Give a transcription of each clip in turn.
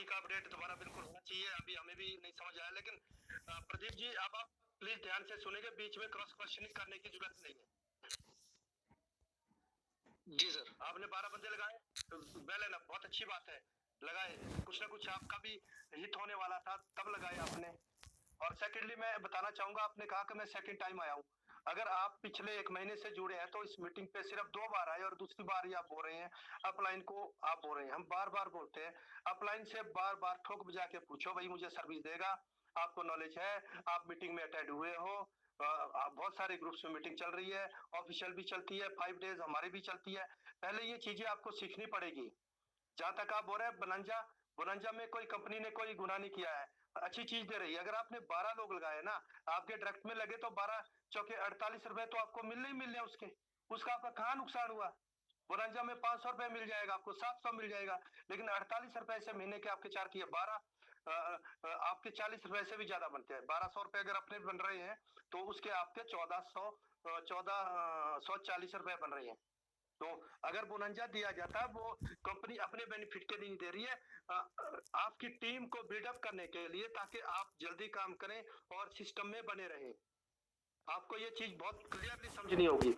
Meeting का update दोबारा बिल्कुल होना चाहिए। अभी हमें भी नहीं समझ आया, लेकिन प्रदीप जी अब आप प्लीज ध्यान से सुनेंगे, बीच में क्रॉस क्वेश्चनिंग करने की जरूरत नहीं है। जी सर, आपने 12 बंदे लगाए, वेल एनफ, बहुत अच्छी बात है, लगाए, कुछ ना कुछ आपका भी हिट होने वाला था तब लगाए आपने। और सेकेंडली मैं बताना चाहूंगा, आपने कहा कि मैं सेकंड टाइम आया हूँ। अगर आप पिछले 1 महीने से जुड़े हैं तो इस मीटिंग पे सिर्फ 2 बार आए और दूसरी बार ही आप बोल रहे हैं अपलाइन को, आप बोल रहे हैं। हम बार बार बोलते हैं अपलाइन से, बार बार ठोक बजा के पूछो भाई मुझे सर्विस देगा, आपको नॉलेज है, आप मीटिंग में अटेंड हुए हो, बहुत सारे ग्रुप्स में मीटिंग चल रही है, ऑफिशियल भी चलती है, 5 डेज हमारी भी चलती है। पहले ये चीजें आपको सीखनी पड़ेगी। जहां तक आप बोल रहे हैं बनंजा, बनंजा में कोई कंपनी ने कोई गुनाह नहीं किया है, अच्छी चीज दे रही है। अगर आपने 12 लोग लगाए ना, आपके डायरेक्ट में लगे तो 12 चौके 48 रुपए तो आपको मिलने ही मिलने उसके, उसका आपका कहाँ नुकसान हुआ। बोरंजा में 500 रुपए मिल जाएगा आपको, 700 मिल जाएगा, लेकिन 48 रुपए से महीने के आपके 4 किए 12, आपके 40 रुपए से भी ज्यादा बनते हैं। 1200 रुपए अगर अपने बन रहे हैं तो उसके आपके 1440 रुपए बन रहे हैं। तो अगर बोनंजा दिया जाता, वो कंपनी अपने बेनिफिट के लिए नहीं दे रही है, आपकी टीम को बिल्डअप करने के लिए, ताकि आप जल्दी काम करें और सिस्टम में बने रहें। आपको ये चीज बहुत क्लियरली समझनी होगी।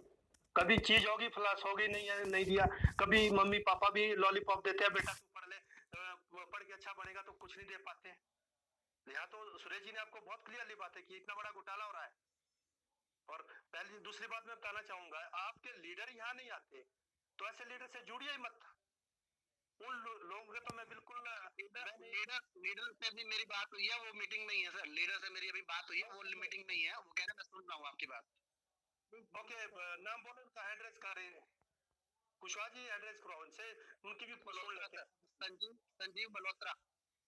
कभी चीज होगी फ्लैश होगी, नहीं नहीं दिया, कभी मम्मी पापा भी लॉलीपॉप देते हैं, बेटा तू पढ़ ले, पढ़ के अच्छा बनेगा, तो कुछ नहीं दे पाते हैं। यहाँ तो सुरेश जी ने आपको बहुत क्लियरली बात है कि इतना बड़ा घोटाला हो रहा है। और पहली दूसरी बात मैं बताना चाहूंगा, आपके लीडर यहाँ नहीं आते तो ऐसे लीडर से जुड़िए ही मत। उन लोगों के तो मैं बिल्कुल, लीडर से भी मेरी बात हुई है, वो मीटिंग में ही है सर। लीडर से मेरी अभी बात हुई है, वो मीटिंग में ही है, वो कह रहे मैं सुन रहा हूँ आपकी बात। ओके, नाम बोलो उनका, एड्रेस कह रहे हैं, कुशवाहा जी एड्रेस करो उनसे, उनकी भी सुन लेते हैं। संजीव मल्होत्रा,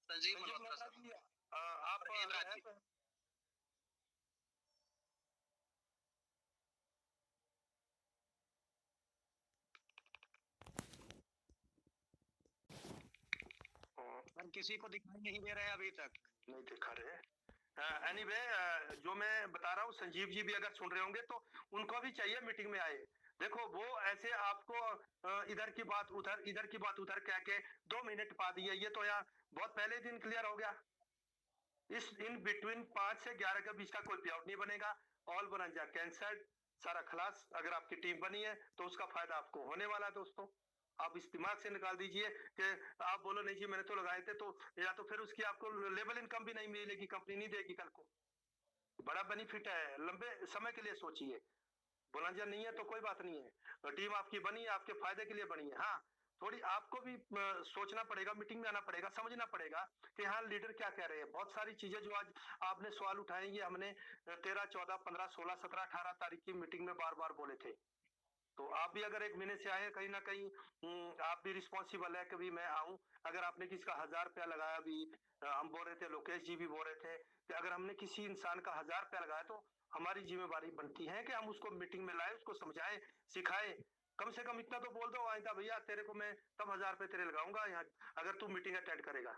संजीव मल्होत्रा जी, आप हम किसी को दिखाई नहीं दे रहे अभी तक, नहीं दिखा रहे। एनीवे, जो मैं बता रहा हूँ, संजीव जी भी अगर सुन रहे होंगे तो उनको भी चाहिए मीटिंग में आए। देखो वो ऐसे आपको इधर की बात उधर, इधर की बात उधर कह के 2 महीने टिपा दिए, ये तो यहाँ बहुत पहले दिन क्लियर हो गया। इस इन बिटवीन 5 से 11 के बीच का कोई पे आउट नहीं बनेगा, ऑल बनंजा कैंसर्ड, सारा खलास। अगर आपकी टीम बनी है तो उसका फायदा आपको होने वाला है दोस्तों। आप इस दिमाग से निकाल दीजिए कि आप बोलो नहीं जी मैंने तो लगाए थे, तो या तो फिर उसकी आपको लेवल इनकम भी नहीं मिलेगी, कंपनी नहीं देगी कल को। बड़ा बेनिफिट है, लंबे समय के लिए सोचिए। बोलांजा नहीं है तो कोई बात नहीं है, टीम आपकी बनी है, आपके फायदे के लिए बनी है। हाँ, थोड़ी आपको भी सोचना पड़ेगा, मीटिंग में आना पड़ेगा, समझना पड़ेगा कि हाँ लीडर क्या कह रहे हैं। बहुत सारी चीजें जो आज आपने सवाल उठाए, ये हमने 13, 14, 15, 16, 17, 18 तारीख की मीटिंग में बार बार बोले थे। तो आप भी अगर 1 महीने से आए, कहीं ना कहीं आप भी रिस्पॉन्सिबल है कि भी मैं आऊं। अगर आपने किसी का 1000 रुपया लगाया, भी हम बोल रहे थे, लोकेश जी भी बोल रहे थे कि अगर हमने किसी इंसान का 1000 रुपया लगाया तो हमारी जिम्मेवारी बनती है कि हम उसको मीटिंग में लाए, उसको समझाएं, सिखाएं। कम से कम इतना तो बोल दो आइंदा, भैया तेरे को मैं तब 1000 रुपये तेरे लगाऊंगा यहाँ, अगर तू मीटिंग अटेंड करेगा।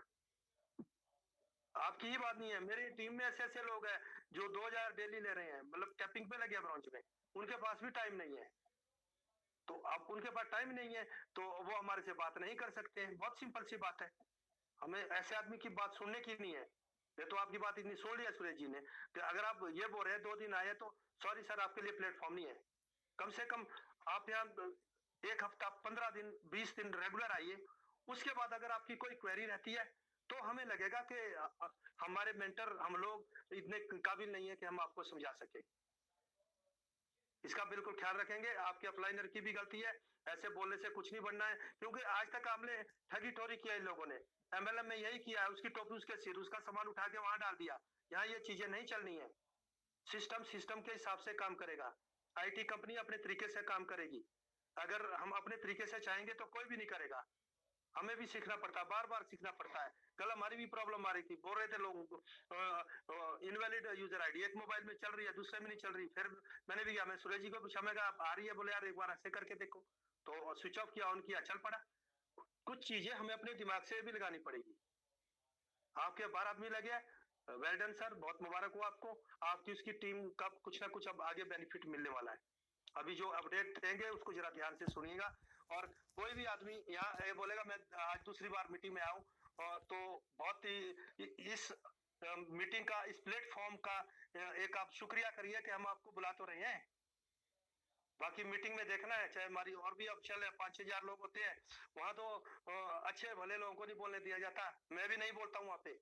आपकी ही बात नहीं है, मेरी टीम में ऐसे ऐसे लोग हैं जो 2000 डेली ले रहे हैं, मतलब टैपिंग पे लगे ब्रांच में, उनके पास भी टाइम नहीं है। तो अब उनके पास टाइम नहीं है तो वो हमारे से बात नहीं कर सकते हैं, बहुत सिंपल सी बात है। हमें ऐसे आदमी की बात सुनने की नहीं है। ये तो आपकी बात इतनी सुन लिया सुरेश जी ने कि अगर आप ये बोल रहे हैं 2 दिन आए तो सॉरी सर, आपके लिए प्लेटफॉर्म नहीं है। कम से कम आप यहाँ 1 हफ्ता, 15 दिन, 20 दिन रेगुलर आइए। उसके बाद अगर आपकी कोई क्वेरी रहती है तो हमें लगेगा कि हमारे मेंटर, हम लोग इतने काबिल नहीं है कि हम आपको समझा सके। इसका बिल्कुल ख्याल रखेंगे। आपके अपलाइनर की भी गलती है, ऐसे बोलने से कुछ नहीं बनना है, क्योंकि आज तक आपने ठगी ठोरी किया इन लोगों ने। एमएलएम में यही किया है, उसकी टोपी उसके सिर, उसका सामान उठा के वहां डाल दिया। यहाँ ये चीजें नहीं चलनी है। सिस्टम सिस्टम के हिसाब से काम करेगा। आईटी कंपनी अपने तरीके से काम करेगी। अगर हम अपने तरीके से चाहेंगे तो कोई भी नहीं करेगा। हमें भी सीखना पड़ता है, बार बार सीखना पड़ता है। कल हमारी भी प्रॉब्लम आ रही थी, बोल रहे थे लोगों को इनवैलिड यूजर आईडी, एक मोबाइल में चल रही है, दूसरे में नहीं चल रही। फिर मैंने भी किया, मैं सुरेश जी को पूछा, मैं कहा आ रही है, बोले यार एक बार ऐसे करके देखो। तो स्विच ऑफ किया, ऑन किया, चल पड़ा। कुछ चीजें हमें अपने दिमाग से भी लगानी पड़ेगी। आपके 12 आदमी लगे, वेल डन सर, बहुत मुबारक हो आपको। आपकी उसकी टीम का कुछ ना कुछ अब आगे बेनिफिट मिलने वाला है। अभी जो अपडेट देंगे उसको जरा ध्यान से सुनिएगा। और कोई भी आदमी यहाँ ये बोलेगा मैं आज दूसरी बार मीटिंग में आऊं तो बहुत ही इस मीटिंग का, इस प्लेटफॉर्म का एक आप शुक्रिया करिए कि हम आपको बुला तो रहे हैं। बाकी मीटिंग में देखना है, चाहे हमारी और भी ऑफिशियल है, 5-6 हजार लोग होते हैं वहां, तो अच्छे भले लोगों को नहीं बोलने दिया जाता। मैं भी नहीं बोलता हूँ वहां पे,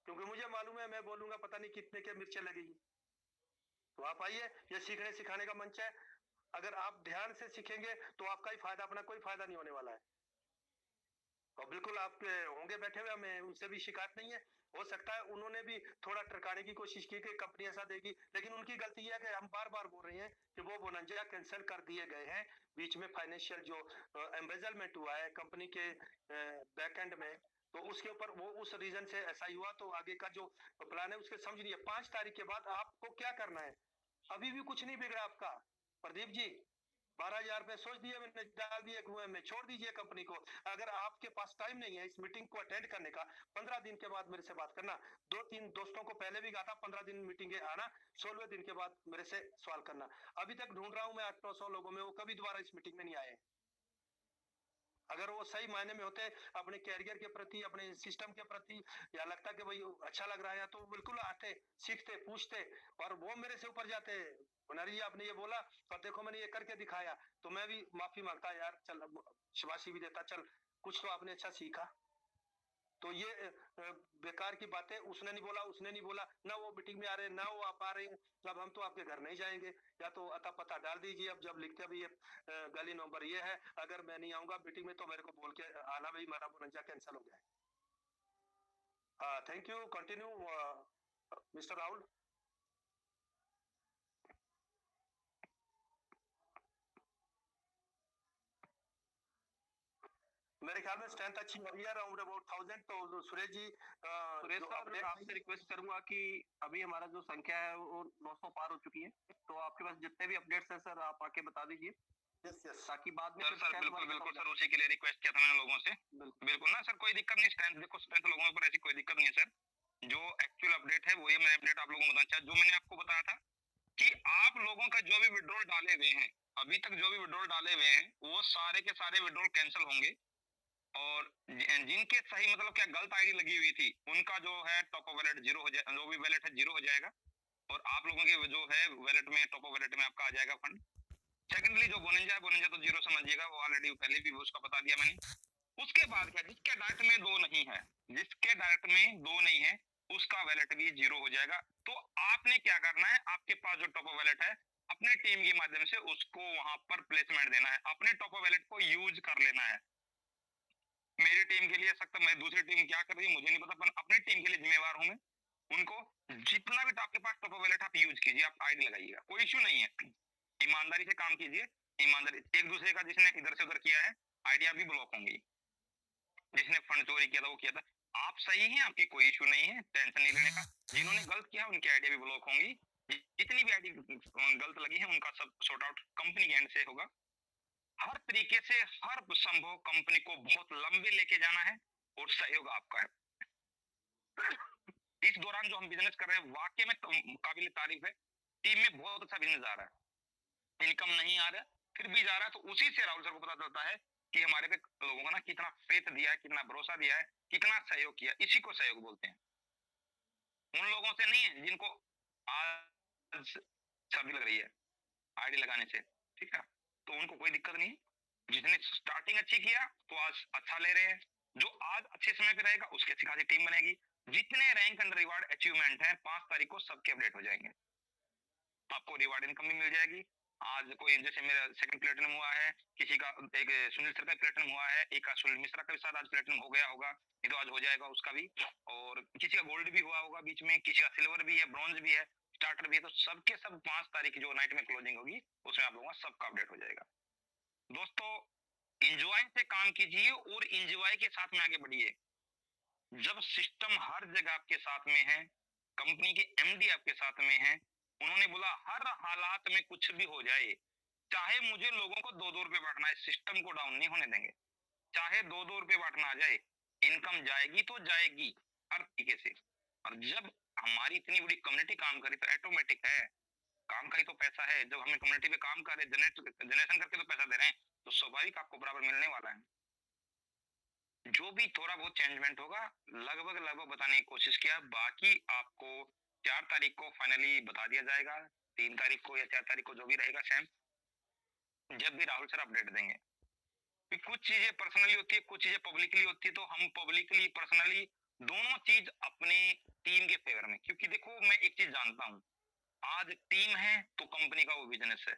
क्योंकि मुझे मालूम है मैं बोलूंगा पता नहीं कितने के मिर्चें लगेगी। तो आप आइए, ये सीखने सिखाने का मंच है। अगर आप ध्यान से सीखेंगे तो आपका ही फायदा, अपना कोई फायदा नहीं होने वाला है। और बिल्कुल आप होंगे बैठे हुए, हमें उनसे भी शिकायत नहीं है। हो सकता है उन्होंने भी थोड़ा टरकाने की कोशिश की कि कंपनी ऐसा देगी, लेकिन उनकी गलती है कि हम बार बार बोल रहे हैं कि वो बोनंजा कैंसिल कर दिए गए हैं। बीच में फाइनेंशियल जो एम्बेजलमेंट हुआ है कंपनी के बैक एंड में, तो उसके ऊपर वो उस रीजन से ऐसा ही हुआ। तो आगे का जो प्लान है उसके समझिए, 5 तारीख के बाद आपको क्या करना है। अभी भी कुछ नहीं बिगड़ा आपका प्रदीप जी। 12,000 रुपए सोच दिए, मैंने डाल दिए कुएं में, छोड़ दीजिए कंपनी को। अगर आपके पास टाइम नहीं है इस मीटिंग को अटेंड करने का, 15 दिन के बाद मेरे से बात करना। 2-3 दोस्तों को पहले भी कहा था 15 दिन मीटिंग आना, 16वें दिन के बाद मेरे से सवाल करना। अभी तक ढूंढ रहा हूं मैं 800-900 लोगों में, वो कभी दोबारा इस मीटिंग में नहीं आए। अगर वो सही मायने में होते अपने कैरियर के प्रति, अपने सिस्टम के प्रति, या लगता कि भाई अच्छा लग रहा है, तो बिल्कुल आते, सीखते, पूछते, और वो मेरे से ऊपर जाते। नरी जी आपने ये बोला और देखो मैंने ये करके दिखाया, तो मैं भी माफी मांगता यार, चल शाबाशी भी देता, चल कुछ तो आपने अच्छा सीखा। तो ये बेकार की बातें, उसने नहीं बोला, उसने नहीं बोला, ना वो मीटिंग में आ रहे, ना वो आप आ रहे हैं। अब हम तो आपके घर नहीं जाएंगे, या तो अता पता डाल दीजिए। अब जब लिखते भी ये गली नंबर ये है, अगर मैं नहीं आऊंगा मीटिंग में तो मेरे को बोल के आना, भाई मेरा बोनंजा कैंसिल हो गया है। Thank you, continue mister Rahul. मेरे ख्याल में स्ट्रेंथ अच्छी हो रही है, अराउंड अबाउट 1000। तो सुरेश जी, सुरेश सर, आपसे रिक्वेस्ट करूंगा कि अभी हमारा जो संख्या है वो 900 पार हो चुकी है, तो आपके पास जितने भी अपडेट्स हैं सर आप आके बता दीजिए। यस यस ताकि बाद में सर बिल्कुल बिल्कुल सर, उसी के लिए रिक्वेस्ट किया था मैंने लोगों से। बिल्कुल ना सर, कोई दिक्कत नहीं। स्ट्रेंथ देखो, स्ट्रेंथ लोगों के ऊपर ऐसी कोई दिक्कत नहीं है सर। जो एक्चुअल अपडेट है वही मैं अपडेट आप लोगों को बताना चाहता। जो मैंने आपको बताया था कि आप लोगों का जो भी विड्रॉल डाले हुए हैं, अभी तक जो भी विड्रॉल डाले हुए हैं, वो सारे के सारे विड्रॉल कैंसिल होंगे। और जिनके सही मतलब क्या गलत आईडी लगी हुई थी, उनका जो है टॉप ऑफ वैलेट जीरो हो जाए, जो भी वैलेट है जीरो हो जाएगा। और आप लोगों के जो है वैलेट में, टॉप ऑफ वैलेट में आपका आ जाएगा फंड। सेकेंडली जो बोनंजा है, बोनंजा तो जीरो समझिएगा, वो ऑलरेडी पहले भी उसका बता दिया मैंने। उसके बाद क्या, जिसके डायरेक्ट में दो नहीं है, जिसके डायरेक्ट में दो नहीं है, उसका वैलेट भी जीरो हो जाएगा। तो आपने क्या करना है, आपके पास जो टॉप ऑफ वैलेट है, अपने टीम के माध्यम से उसको वहां पर प्लेसमेंट देना है, अपने टॉप ऑफ वैलेट को यूज कर लेना है। मेरी टीम के लिए सकता, मैं दूसरी टीम क्या कर रही है मुझे नहीं पता, पर अपनी टीम के लिए जिम्मेवार हूं मैं। उनको जितना भी आपके पास टॉप ऑफ वैलेट आप यूज कीजिए, आप आईडी लगाइएगा, कोई इश्यू नहीं है। ईमानदारी से काम कीजिए, ईमानदारी। एक दूसरे का जिसने इधर से उधर किया है, आइडिया भी ब्लॉक होंगी। जिसने फंड चोरी किया था वो किया था, आप सही हैं, आपकी कोई इशू नहीं है, टेंशन नहीं लेने का। जिन्होंने गलत किया उनकी आइडिया भी ब्लॉक होंगी। जितनी भी आईडी गलत लगी है उनका सब सॉर्ट आउट कंपनी के एंड से होगा। हर तरीके से हर संभव कंपनी को बहुत लंबे लेके जाना है, और सहयोग आपका है। इस दौरान जो हम बिजनेस कर रहे हैं वाकई में काबिल तारीफ है। टीम में बहुत अच्छा बिजनेस आ रहा है, इनकम नहीं आ रहा फिर भी जा रहा है। तो उसी से राहुल सर को पता चलता है कि हमारे पे लोगों का ना कितना फेथ दिया है, कितना भरोसा दिया है, कितना सहयोग किया। इसी को सहयोग बोलते हैं। उन लोगों से नहीं है जिनको आज सर्दी लग रही है आईडी लगाने से, ठीक है, तो उनको कोई दिक्कत नहीं। जिसने स्टार्टिंग अच्छी किया तो आज अच्छा ले रहे हैं, जो आज अच्छे समय पे रहेगा उसकी अच्छी खासी टीम बनेगी। जितने रैंक एंड रिवार्ड अचीवमेंट है 5 तारीख को सबके अपडेट हो जाएंगे, आपको रिवार्ड इनकम भी मिल जाएगी। आज कोई जैसे मेरा सेकंड प्लेटिनम हुआ है, किसी का एक सुनील सर का प्लेटिनम हुआ है, एक का सुनील मिश्रा का भी शायद आज प्लेटिनम हो गया होगा, ये तो आज हो जाएगा उसका भी। और किसी का गोल्ड भी हुआ होगा बीच में, किसी का सिल्वर भी है, ब्रॉन्ज भी है, स्टार्टर भी है। तो सबके सब 5 तारीख की जो नाइट में क्लोजिंग होगी उसमें आप लोगों का सबका अपडेट हो जाएगा। दोस्तों इंजॉय से काम कीजिए और इंजॉय के साथ में आगे बढ़िए। जब सिस्टम हर जगह आपके साथ में है, कंपनी के एमडी आपके साथ में है, उन्होंने बोला हर हालात में कुछ भी हो जाए, चाहे मुझे लोगों को 2-2 रुपए बांटना है, सिस्टम को डाउन नहीं होने देंगे। चाहे 2-2 रुपए बांटना आ जाए, इनकम जाएगी तो जाएगी हर तरीके से। और जब हमारी इतनी बड़ी कम्युनिटी काम करे तो ऑटोमेटिक है, काम का ही तो पैसा है। जब हमें कम्युनिटी पे काम कर रहे, जनरेशन करके तो पैसा दे रहे हैं, तो स्वाभाविक आपको बराबर मिलने वाला है। जो भी थोड़ा बहुत चेंजमेंट होगा लगभग बताने की कोशिश किया। बाकी आपको 4 तारीख को फाइनली बता दिया जाएगा, 3 तारीख को या 4 तारीख को जो भी रहेगा सेम, जब भी राहुल सर अपडेट देंगे। कुछ चीजें पर्सनली होती है, कुछ चीजें पब्लिकली होती है, तो हम पब्लिकली पर्सनली दोनों चीज अपने टीम के फेवर में, क्योंकि देखो मैं एक चीज जानता हूं, आज टीम है तो कंपनी का वो बिजनेस है,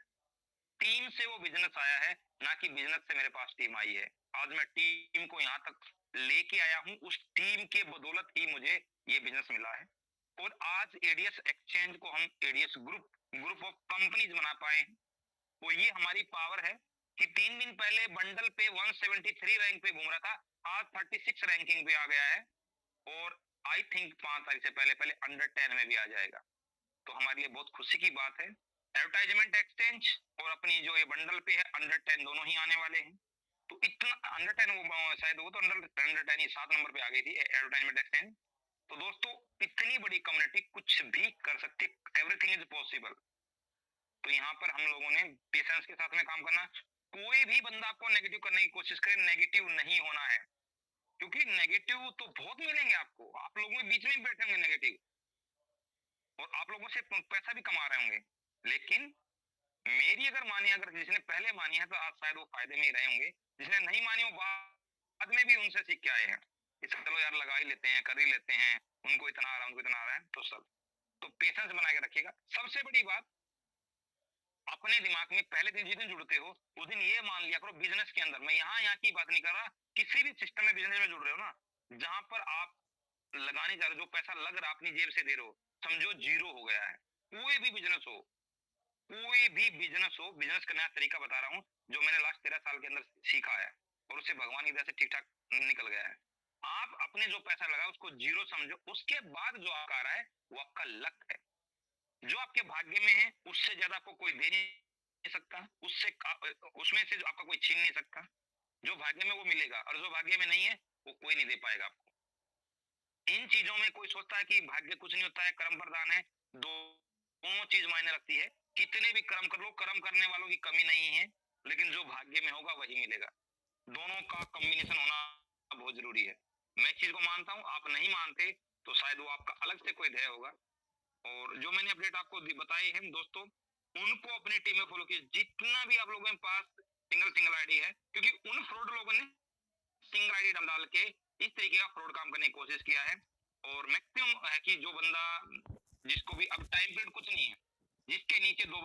टीम से वो बिजनेस आया है, ना कि बिजनेस से मेरे पास टीम आई है। आज मैं टीम को यहाँ तक लेके आया हूँ, उस टीम के बदौलत ही मुझे ये बिजनेस मिला है। और आज एडीएस एक्सचेंज को हम एडीएस ग्रुप ऑफ कंपनीज बना पाए हैं, तो ये हमारी पावर है कि 3 दिन पहले बंडल पे 173 रैंक पे घूम रहा था, आज 36 रैंकिंग पे आ गया है, और आई थिंक 5 तारीख से पहले अंडर 10 में भी आ जाएगा। तो हमारे लिए बहुत खुशी की बात है। एडवर्टाइजमेंट एक्सचेंज और अपनी जो ये बंडल पे है अंडर 10 दोनों ही आने वाले हैं। तो इतना अंडर 10 वो शायद वो तो अंडर 10 ही 7 नंबर पे आ गई थी एडवर्टाइजमेंट एक्सचेंज। तो दोस्तों इतनी बड़ी कम्युनिटी कुछ भी कर सकती है, एवरीथिंग इज पॉसिबल। तो यहाँ पर हम लोगों ने पेशेंस के साथ में काम करना, कोई भी बंदा आपको नेगेटिव करने की कोशिश करे, नेगेटिव नहीं होना है, क्योंकि नेगेटिव तो बहुत मिलेंगे आपको, आप लोगों के बीच में भी बैठे होंगे नेगेटिव, और आप लोगों से पैसा भी कमा रहे होंगे, लेकिन मेरी अगर मानी, अगर जिसने पहले मानी है तो आज शायद वो फायदे में ही रहे होंगे, जिसने नहीं मानी वो बाद में भी उनसे सीख के आए हैं, चलो यार लगा ही लेते हैं, कर ही लेते हैं, उनको इतना आ रहा है, उनको इतना आ रहा है, तो सब तो पेशेंस बना के रखिएगा। सबसे बड़ी बात, अपने दिमाग में पहले दिन जिस दिन जुड़ते हो उस दिन ये मान लिया करो बिजनेस के अंदर, मैं यहाँ की बात नहीं कर रहा, किसी भी सिस्टम में बिजनेस में जुड़ रहे हो ना, जहां पर आप लगाने जा रहे हो, जो पैसा लग रहा अपनी जेब से दे रहे हो, समझो जीरो हो गया है। कोई भी बिजनेस हो, कोई भी बिजनेस हो, बिजनेस का नया तरीका बता रहा हूँ जो मैंने लास्ट 13 साल के अंदर सीखा है, और उससे भगवान की दया से ठीक ठाक निकल गया है। आप अपने जो पैसा लगा उसको जीरो समझो, उसके बाद जो आपका आ रहा है वो आपका लक है, जो आपके भाग्य में है उससे ज्यादा आपको कोई दे नहीं सकता, उसमें से जो आपका कोई छीन नहीं सकता, जो भाग्य में वो मिलेगा, और जो भाग्य में नहीं है वो कोई नहीं दे पाएगा आपको। इन चीजों में कोई सोचता है कि भाग्य कुछ नहीं होता है, कर्म प्रधान है, दोनों चीज मायने रखती है, कितने भी कर्म कर लो, कर्म करने वालों की कमी नहीं है, लेकिन जो भाग्य में होगा वही मिलेगा, दोनों का कॉम्बिनेशन होना बहुत जरूरी है। मैं चीज को मानता हूँ, आप नहीं मानते तो शायद वो आपका अलग से कोई ध्येय होगा। और जो मैंने अपडेट आपको बताई है दोस्तों, उनको अपनी टीम में फॉलो कीजिए, जितना भी आप लोगों के पास सिंगल आईडी है, क्योंकि उन फ्रॉड लोगों ने सिंगल आईडी डाल के इस तरीके का फ्रॉड काम करने की कोशिश किया है। और मैक्सिमम है कि जो बंदा, जिसको भी अब टाइम पीरियड कुछ नहीं है, जिसके नीचे 2